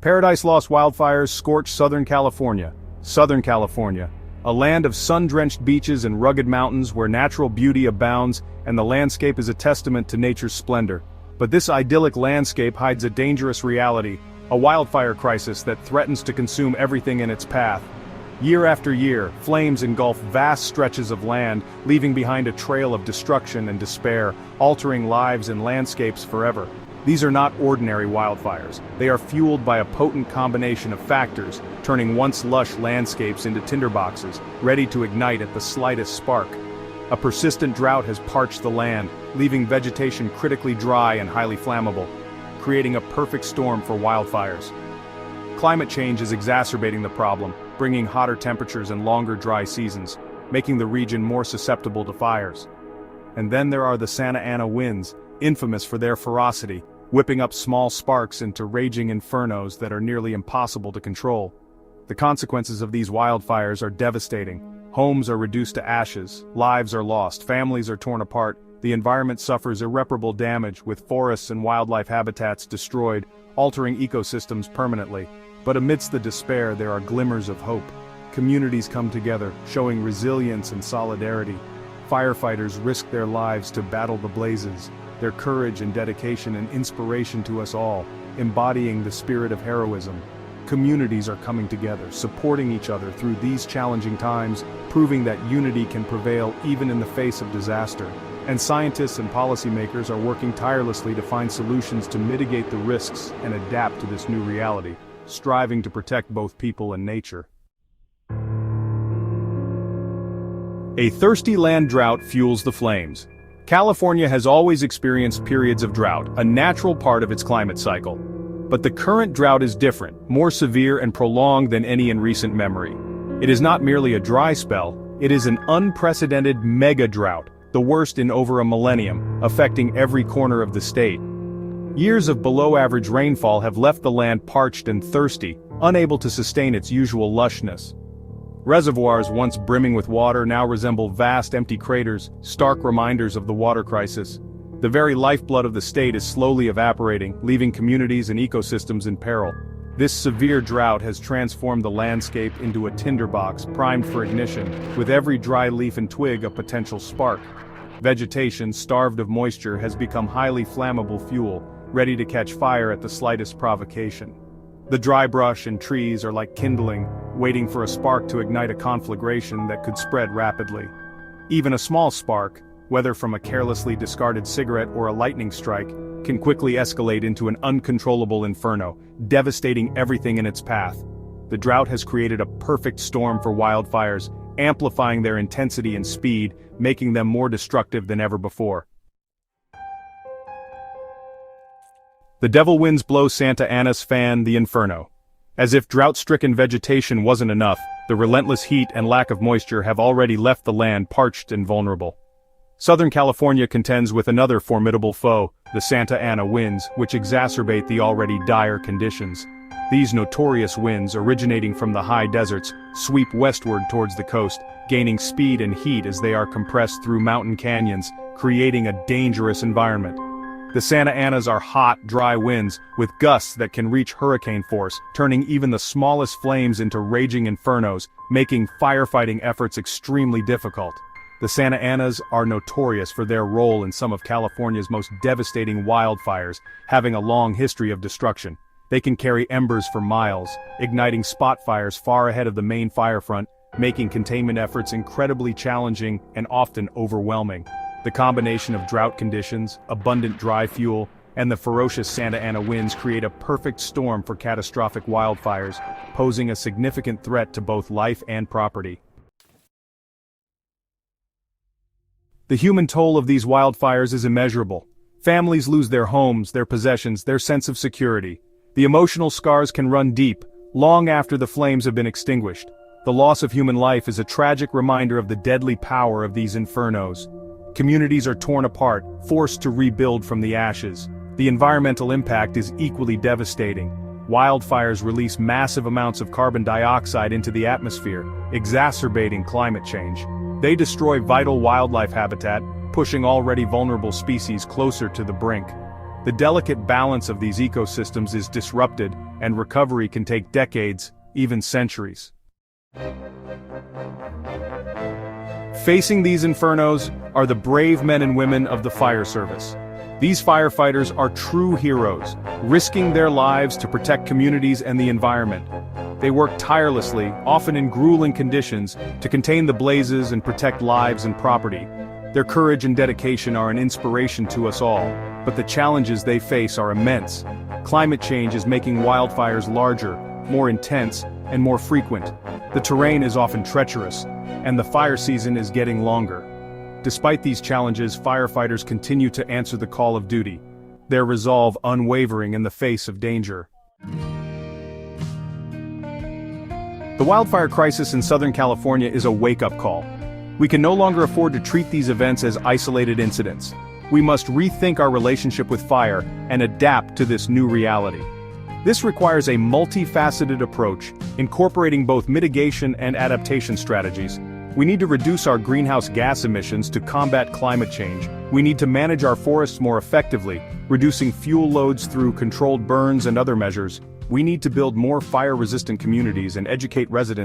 Paradise Lost Wildfires scorch Southern California. Southern California, a land of sun-drenched beaches and rugged mountains where natural beauty abounds and the landscape is a testament to nature's splendor. But this idyllic landscape hides a dangerous reality, a wildfire crisis that threatens to consume everything in its path. Year after year, flames engulf vast stretches of land, leaving behind a trail of destruction and despair, altering lives and landscapes forever. These are not ordinary wildfires. They are fueled by a potent combination of factors, turning once lush landscapes into tinderboxes, ready to ignite at the slightest spark. A persistent drought has parched the land, leaving vegetation critically dry and highly flammable, creating a perfect storm for wildfires. Climate change is exacerbating the problem, bringing hotter temperatures and longer dry seasons, making the region more susceptible to fires. And then there are the Santa Ana winds, infamous for their ferocity, whipping up small sparks into raging infernos that are nearly impossible to control. The consequences of these wildfires are devastating. Homes are reduced to ashes, lives are lost, families are torn apart, the environment suffers irreparable damage with forests and wildlife habitats destroyed, altering ecosystems permanently. But amidst the despair there are glimmers of hope. Communities come together, showing resilience and solidarity. Firefighters risk their lives to battle the blazes, their courage and dedication an inspiration to us all, embodying the spirit of heroism. Communities are coming together, supporting each other through these challenging times, proving that unity can prevail even in the face of disaster. And scientists and policymakers are working tirelessly to find solutions to mitigate the risks and adapt to this new reality, striving to protect both people and nature. A thirsty land drought fuels the flames. California has always experienced periods of drought, a natural part of its climate cycle. But the current drought is different, more severe and prolonged than any in recent memory. It is not merely a dry spell, it is an unprecedented mega drought, the worst in over a millennium, affecting every corner of the state. Years of below-average rainfall have left the land parched and thirsty, unable to sustain its usual lushness. Reservoirs once brimming with water now resemble vast empty craters, stark reminders of the water crisis. The very lifeblood of the state is slowly evaporating, leaving communities and ecosystems in peril. This severe drought has transformed the landscape into a tinderbox primed for ignition, with every dry leaf and twig a potential spark. Vegetation, starved of moisture, has become highly flammable fuel, ready to catch fire at the slightest provocation. The dry brush and trees are like kindling, waiting for a spark to ignite a conflagration that could spread rapidly. Even a small spark, whether from a carelessly discarded cigarette or a lightning strike, can quickly escalate into an uncontrollable inferno, devastating everything in its path. The drought has created a perfect storm for wildfires, amplifying their intensity and speed, making them more destructive than ever before. The devil winds blow Santa Ana's fan, the Inferno. As if drought-stricken vegetation wasn't enough, the relentless heat and lack of moisture have already left the land parched and vulnerable. Southern California contends with another formidable foe, the Santa Ana winds, which exacerbate the already dire conditions. These notorious winds, originating from the high deserts, sweep westward towards the coast, gaining speed and heat as they are compressed through mountain canyons, creating a dangerous environment. The Santa Anas are hot, dry winds, with gusts that can reach hurricane force, turning even the smallest flames into raging infernos, making firefighting efforts extremely difficult. The Santa Anas are notorious for their role in some of California's most devastating wildfires, having a long history of destruction. They can carry embers for miles, igniting spot fires far ahead of the main fire front, making containment efforts incredibly challenging and often overwhelming. The combination of drought conditions, abundant dry fuel, and the ferocious Santa Ana winds create a perfect storm for catastrophic wildfires, posing a significant threat to both life and property. The human toll of these wildfires is immeasurable. Families lose their homes, their possessions, their sense of security. The emotional scars can run deep, long after the flames have been extinguished. The loss of human life is a tragic reminder of the deadly power of these infernos. Communities are torn apart, forced to rebuild from the ashes. The environmental impact is equally devastating. Wildfires release massive amounts of carbon dioxide into the atmosphere, exacerbating climate change. They destroy vital wildlife habitat, pushing already vulnerable species closer to the brink. The delicate balance of these ecosystems is disrupted, and recovery can take decades, even centuries. Facing these infernos are the brave men and women of the fire service. These firefighters are true heroes, risking their lives to protect communities and the environment. They work tirelessly, often in grueling conditions, to contain the blazes and protect lives and property. Their courage and dedication are an inspiration to us all, but the challenges they face are immense. Climate change is making wildfires larger, more intense, and more frequent. The terrain is often treacherous, and the fire season is getting longer. Despite these challenges, firefighters continue to answer the call of duty, their resolve unwavering in the face of danger. The wildfire crisis in Southern California is a wake-up call. We can no longer afford to treat these events as isolated incidents. We must rethink our relationship with fire and adapt to this new reality. This requires a multifaceted approach, incorporating both mitigation and adaptation strategies. We need to reduce our greenhouse gas emissions to combat climate change. We need to manage our forests more effectively, reducing fuel loads through controlled burns and other measures. We need to build more fire-resistant communities and educate residents